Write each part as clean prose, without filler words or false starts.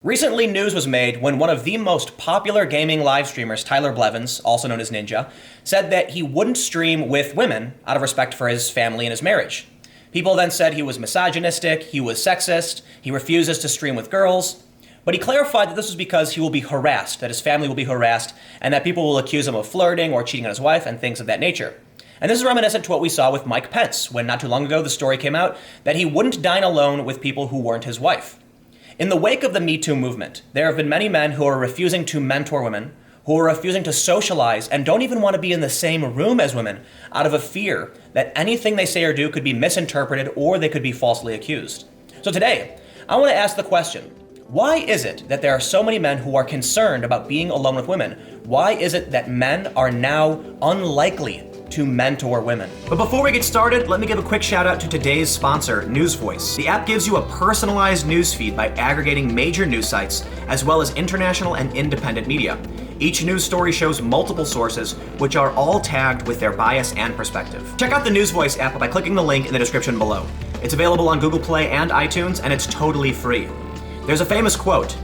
Recently, news was made when one of the most popular gaming live streamers, Tyler Blevins, also known as Ninja, said that he wouldn't stream with women out of respect for his family and his marriage. People then said he was misogynistic, he was sexist, he refuses to stream with girls, but he clarified that this was because he will be harassed, that his family will be harassed, and that people will accuse him of flirting or cheating on his wife and things of that nature. And this is reminiscent to what we saw with Mike Pence, when not too long ago the story came out that he wouldn't dine alone with people who weren't his wife. In the wake of the metoo movement, there have been many men who are refusing to mentor women, who are refusing to socialize, and don't even want to be in the same room as women out of a fear that anything they say or do could be misinterpreted or they could be falsely accused. So today, I want to ask the question, why is it that there are so many men who are concerned about being alone with women? Why is it that men are now unlikely to mentor women? But before we get started, let me give a quick shout out to today's sponsor, News Voice. The app gives you a personalized news feed by aggregating major news sites, as well as international and independent media. Each news story shows multiple sources, which are all tagged with their bias and perspective. Check out the News Voice app by clicking the link in the description below. It's available on Google Play and iTunes, and it's totally free. There's a famous quote,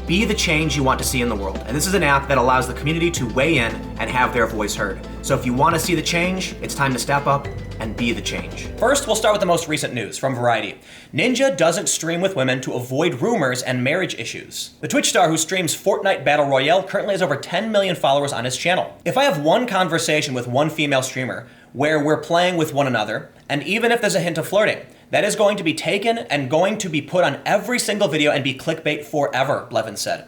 "Be the change you want to see in the world." And this is an app that allows the community to weigh in and have their voice heard. So if you want to see the change, it's time to step up and be the change. First, we'll start with the most recent news from Variety. Ninja doesn't stream with women to avoid rumors and marriage issues. The Twitch star who streams Fortnite Battle Royale currently has over 10 million followers on his channel. If I have one conversation with one female streamer where we're playing with one another, and even if there's a hint of flirting, that is going to be taken and going to be put on every single video and be clickbait forever, Blevins said.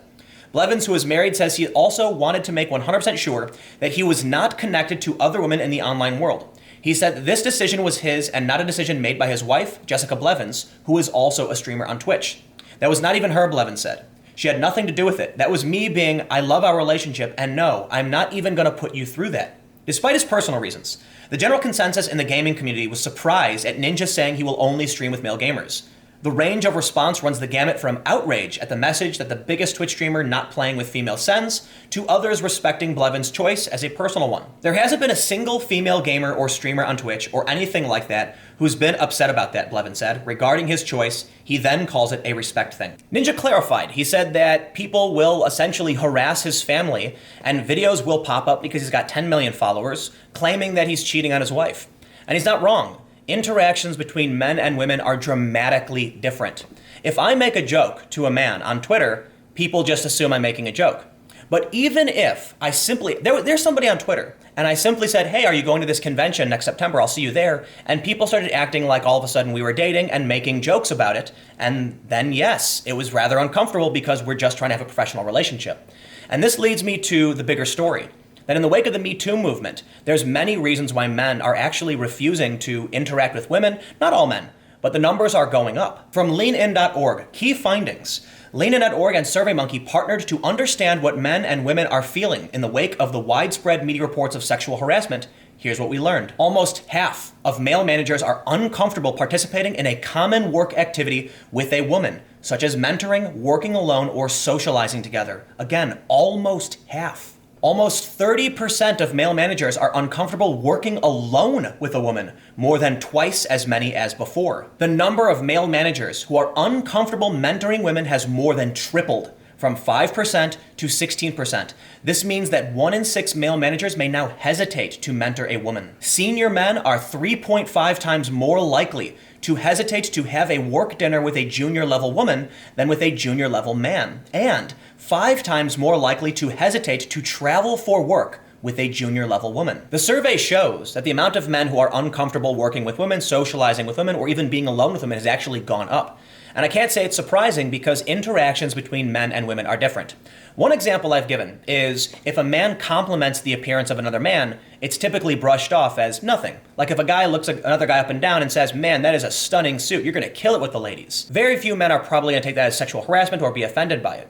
Blevins, who is married, says he also wanted to make 100% sure that he was not connected to other women in the online world. He said that this decision was his and not a decision made by his wife, Jessica Blevins, who is also a streamer on Twitch. That was not even her, Blevins said. She had nothing to do with it. That was me being, I love our relationship, and no, I'm not even going to put you through that. Despite his personal reasons, the general consensus in the gaming community was surprised at Ninja saying he will only stream with male gamers. The range of response runs the gamut from outrage at the message that the biggest Twitch streamer not playing with female sends, to others respecting Blevins' choice as a personal one. There hasn't been a single female gamer or streamer on Twitch or anything like that who's been upset about that, Blevins said. Regarding his choice, he then calls it a respect thing. Ninja clarified. He said that people will essentially harass his family and videos will pop up because he's got 10 million followers claiming that he's cheating on his wife. And he's not wrong. Interactions between men and women are dramatically different. If I make a joke to a man on Twitter, people just assume I'm making a joke. But even if I there's somebody on Twitter, and I simply said, hey, are you going to this convention next September? I'll see you there. And people started acting like all of a sudden we were dating and making jokes about it. And then yes, it was rather uncomfortable because we're just trying to have a professional relationship. And this leads me to the bigger story. That in the wake of the Me Too movement, there's many reasons why men are actually refusing to interact with women. Not all men, but the numbers are going up. From leanin.org, key findings. Leanin.org and SurveyMonkey partnered to understand what men and women are feeling in the wake of the widespread media reports of sexual harassment. Here's what we learned. Almost half of male managers are uncomfortable participating in a common work activity with a woman, such as mentoring, working alone, or socializing together. Again, almost half. Almost 30% of male managers are uncomfortable working alone with a woman, more than twice as many as before. The number of male managers who are uncomfortable mentoring women has more than tripled, from 5% to 16%. This means that 1 in 6 male managers may now hesitate to mentor a woman. Senior men are 3.5 times more likely to hesitate to have a work dinner with a junior level woman than with a junior level man, and 5 times more likely to hesitate to travel for work with a junior level woman. The survey shows that the amount of men who are uncomfortable working with women, socializing with women, or even being alone with women has actually gone up. And I can't say it's surprising because interactions between men and women are different. One example I've given is if a man compliments the appearance of another man, it's typically brushed off as nothing. Like if a guy looks at another guy up and down and says, man, that is a stunning suit, you're gonna kill it with the ladies. Very few men are probably gonna take that as sexual harassment or be offended by it.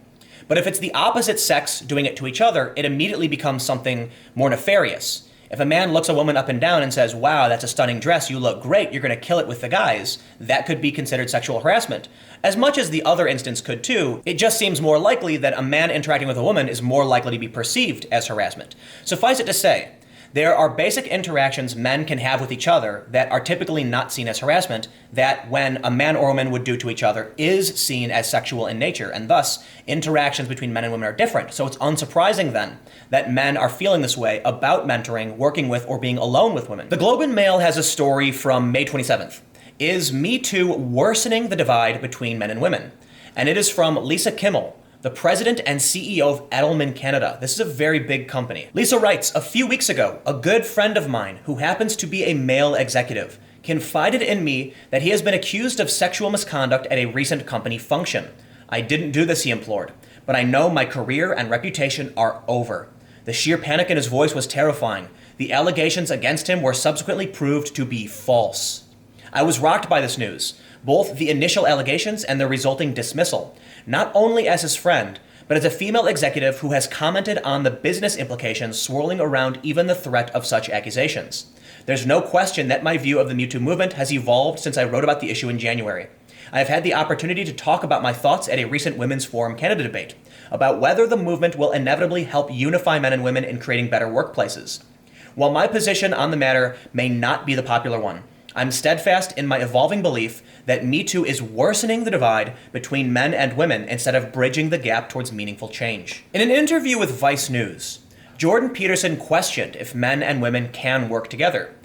But if it's the opposite sex doing it to each other, it immediately becomes something more nefarious. If a man looks a woman up and down and says, wow, that's a stunning dress, you look great, you're gonna kill it with the guys, that could be considered sexual harassment. As much as the other instance could too, it just seems more likely that a man interacting with a woman is more likely to be perceived as harassment. Suffice it to say There are basic interactions men can have with each other that are typically not seen as harassment, that when a man or woman would do to each other is seen as sexual in nature, and thus interactions between men and women are different. So it's unsurprising then that men are feeling this way about mentoring, working with, or being alone with women. The Globe and Mail has a story from May 27th. Is Me Too worsening the divide between men and women? And it is from Lisa Kimmel, the president and CEO of Edelman Canada. This is a very big company. Lisa writes, a few weeks ago, a good friend of mine who happens to be a male executive confided in me that he has been accused of sexual misconduct at a recent company function. I didn't do this, he implored, but I know my career and reputation are over. The sheer panic in his voice was terrifying. The allegations against him were subsequently proved to be false. I was rocked by this news, both the initial allegations and the resulting dismissal, not only as his friend, but as a female executive who has commented on the business implications swirling around even the threat of such accusations. There's no question that my view of the metoo movement has evolved since I wrote about the issue in January. I have had the opportunity to talk about my thoughts at a recent Women's Forum Canada debate about whether the movement will inevitably help unify men and women in creating better workplaces. While my position on the matter may not be the popular one, I'm steadfast in my evolving belief that Me Too is worsening the divide between men and women instead of bridging the gap towards meaningful change. In an interview with Vice News, Jordan Peterson questioned if men and women can work together.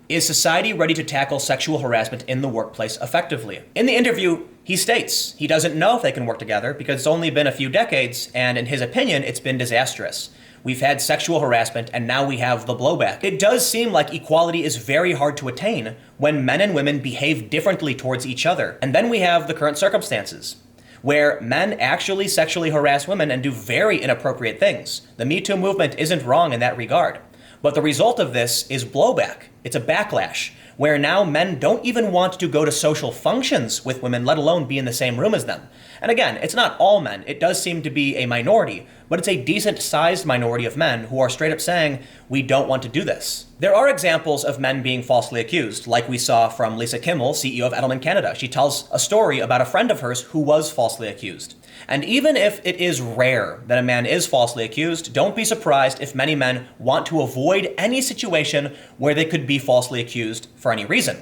Is society ready to tackle sexual harassment in the workplace effectively? In the interview, he states he doesn't know if they can work together because it's only been a few decades, and in his opinion, it's been disastrous. We've had sexual harassment, and now we have the blowback. It does seem like equality is very hard to attain when men and women behave differently towards each other. And then we have the current circumstances, where men actually sexually harass women and do very inappropriate things. The Me Too movement isn't wrong in that regard. But the result of this is blowback. It's a backlash, where now men don't even want to go to social functions with women, let alone be in the same room as them. And again, it's not all men. It does seem to be a minority, but it's a decent-sized minority of men who are straight up saying, we don't want to do this. There are examples of men being falsely accused, like we saw from Lisa Kimmel, CEO of Edelman Canada. She tells a story about a friend of hers who was falsely accused. And even if it is rare that a man is falsely accused, don't be surprised if many men want to avoid any situation where they could be falsely accused for any reason.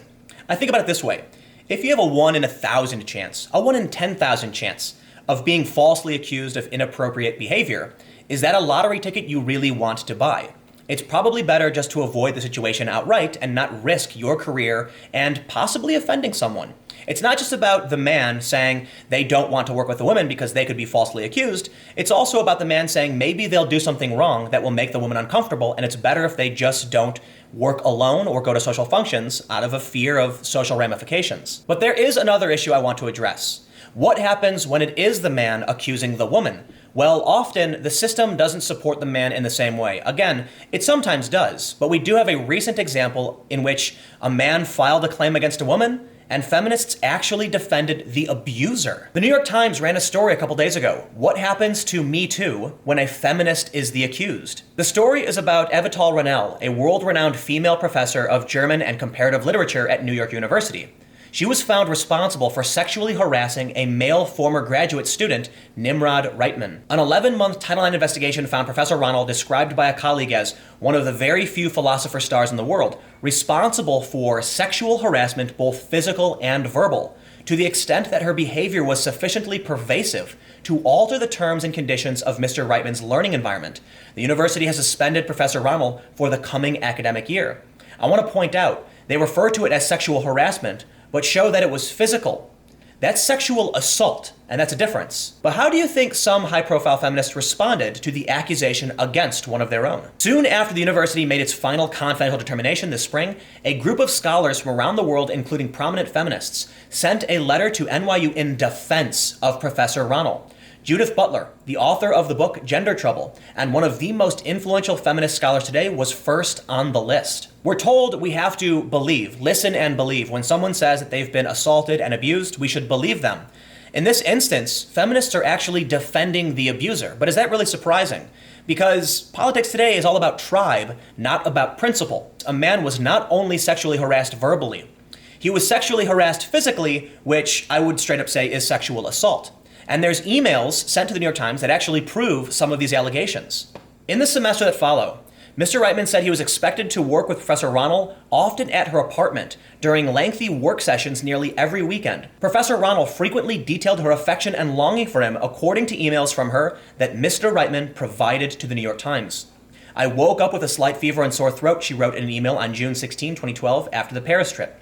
I think about it this way. If you have a 1 in 1,000 chance, a 1 in 10,000 chance of being falsely accused of inappropriate behavior, is that a lottery ticket you really want to buy? It's probably better just to avoid the situation outright and not risk your career and possibly offending someone. It's not just about the man saying they don't want to work with the woman because they could be falsely accused. It's also about the man saying maybe they'll do something wrong that will make the woman uncomfortable, and it's better if they just don't work alone or go to social functions out of a fear of social ramifications. But there is another issue I want to address. What happens when it is the man accusing the woman? Well, often the system doesn't support the man in the same way. Again, it sometimes does, but we do have a recent example in which a man filed a claim against a woman and feminists actually defended the abuser. The New York Times ran a story a couple days ago. What happens to Me Too when a feminist is the accused? The story is about Evital Ronell, a world-renowned female professor of German and comparative literature at New York University. She was found responsible for sexually harassing a male former graduate student, Nimrod Reitman. An 11-month Title IX investigation found Professor Ronell, described by a colleague as one of the very few philosopher stars in the world, responsible for sexual harassment, both physical and verbal, to the extent that her behavior was sufficiently pervasive to alter the terms and conditions of Mr. Reitman's learning environment. The university has suspended Professor Ronell for the coming academic year. I want to point out, they refer to it as sexual harassment, but show that it was physical. That's sexual assault, and that's a difference. But how do you think some high-profile feminists responded to the accusation against one of their own? Soon after the university made its final confidential determination this spring, a group of scholars from around the world, including prominent feminists, sent a letter to NYU in defense of Professor Ronell. Judith Butler, the author of the book Gender Trouble, and one of the most influential feminist scholars today, was first on the list. We're told we have to believe, listen and believe. When someone says that they've been assaulted and abused, we should believe them. In this instance, feminists are actually defending the abuser. But is that really surprising? Because politics today is all about tribe, not about principle. A man was not only sexually harassed verbally, he was sexually harassed physically, which I would straight up say is sexual assault. And there's emails sent to the New York Times that actually prove some of these allegations. In the semester that followed, Mr. Reitman said he was expected to work with Professor Ronald, often at her apartment, during lengthy work sessions nearly every weekend. Professor Ronald frequently detailed her affection and longing for him, according to emails from her that Mr. Reitman provided to the New York Times. I woke up with a slight fever and sore throat, she wrote in an email on June 16, 2012, after the Paris trip.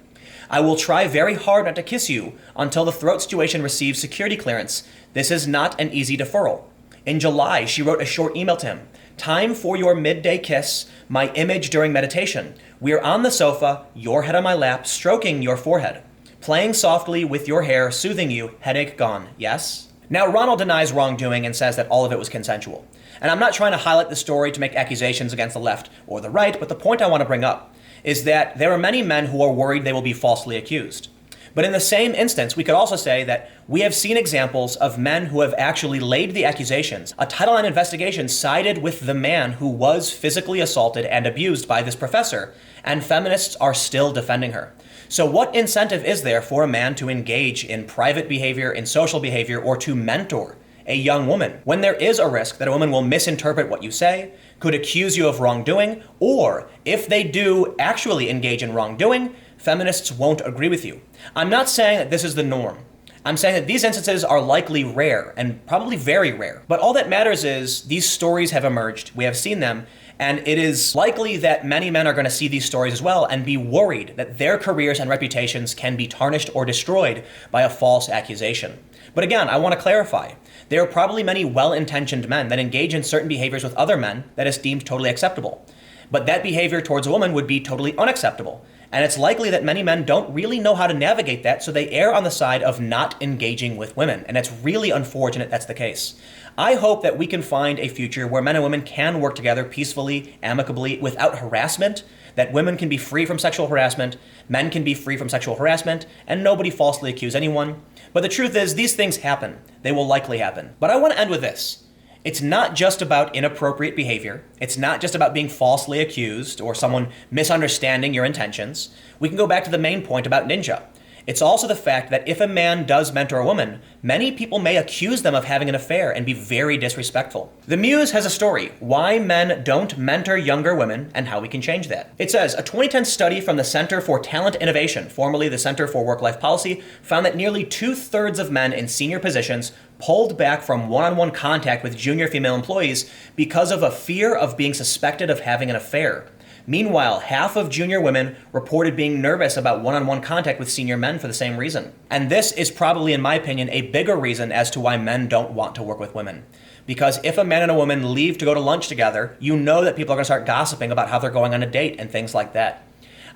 I will try very hard not to kiss you until the throat situation receives security clearance. This is not an easy deferral. In July, she wrote a short email to him. Time for your midday kiss, my image during meditation. We are on the sofa, your head on my lap, stroking your forehead. Playing softly with your hair, soothing you, headache gone, yes? Now, Ronald denies wrongdoing and says that all of it was consensual. And I'm not trying to highlight the story to make accusations against the left or the right, but the point I want to bring up is that there are many men who are worried they will be falsely accused. But in the same instance, we could also say that we have seen examples of men who have actually laid the accusations. A Title IX investigation sided with the man who was physically assaulted and abused by this professor, and feminists are still defending her. So what incentive is there for a man to engage in private behavior, in social behavior, or to mentor a young woman when there is a risk that a woman will misinterpret what you say, could accuse you of wrongdoing, or if they do actually engage in wrongdoing, feminists won't agree with you. I'm not saying that this is the norm. I'm saying that these instances are likely rare and probably very rare. But all that matters is these stories have emerged. We have seen them. And it is likely that many men are going to see these stories as well and be worried that their careers and reputations can be tarnished or destroyed by a false accusation. But again, I want to clarify. There are probably many well-intentioned men that engage in certain behaviors with other men that is deemed totally acceptable. But that behavior towards a woman would be totally unacceptable. And it's likely that many men don't really know how to navigate that, so they err on the side of not engaging with women. And it's really unfortunate that's the case. I hope that we can find a future where men and women can work together peacefully, amicably, without harassment, that women can be free from sexual harassment, men can be free from sexual harassment, and nobody falsely accuse anyone. But the truth is, these things happen. They will likely happen. But I want to end with this. It's not just about inappropriate behavior. It's not just about being falsely accused or someone misunderstanding your intentions. We can go back to the main point about Ninja. It's also the fact that if a man does mentor a woman, many people may accuse them of having an affair and be very disrespectful. The Muse has a story, why men don't mentor younger women and how we can change that. It says, a 2010 study from the Center for Talent Innovation, formerly the Center for Work-Life Policy, found that nearly 2/3 of men in senior positions pulled back from one-on-one contact with junior female employees because of a fear of being suspected of having an affair. Meanwhile, half of junior women reported being nervous about one-on-one contact with senior men for the same reason. And this is probably, in my opinion, a bigger reason as to why men don't want to work with women. Because if a man and a woman leave to go to lunch together, you know that people are going to start gossiping about how they're going on a date and things like that.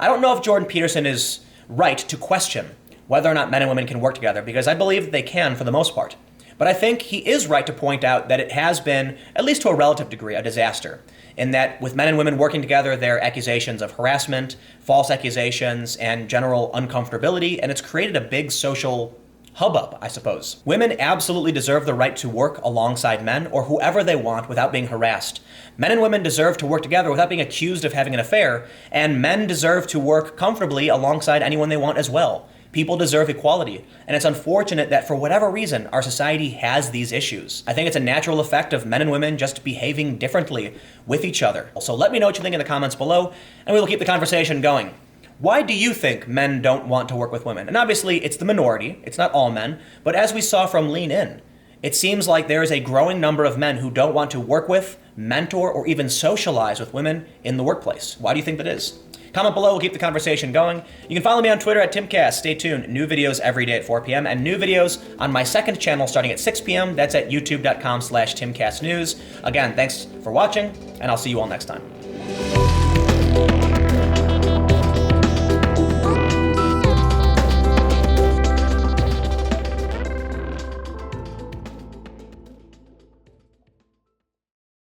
I don't know if Jordan Peterson is right to question whether or not men and women can work together, because I believe that they can for the most part. But I think he is right to point out that it has been, at least to a relative degree, a disaster. In that with men and women working together, there are accusations of harassment, false accusations, and general uncomfortability, and it's created a big social hubbub, I suppose. Women absolutely deserve the right to work alongside men or whoever they want without being harassed. Men and women deserve to work together without being accused of having an affair, and men deserve to work comfortably alongside anyone they want as well. People deserve equality, and it's unfortunate that for whatever reason, our society has these issues. I think it's a natural effect of men and women just behaving differently with each other. So let me know what you think in the comments below, and we will keep the conversation going. Why do you think men don't want to work with women? And obviously, it's the minority. It's not all men. But as we saw from Lean In, it seems like there is a growing number of men who don't want to work with, mentor, or even socialize with women in the workplace. Why do you think that is? Comment below, we'll keep the conversation going. You can follow me on Twitter at TimCast. Stay tuned. New videos every day at 4 p.m. and new videos on my second channel starting at 6 p.m. That's at youtube.com/TimCastNews. Again, thanks for watching, and I'll see you all next time.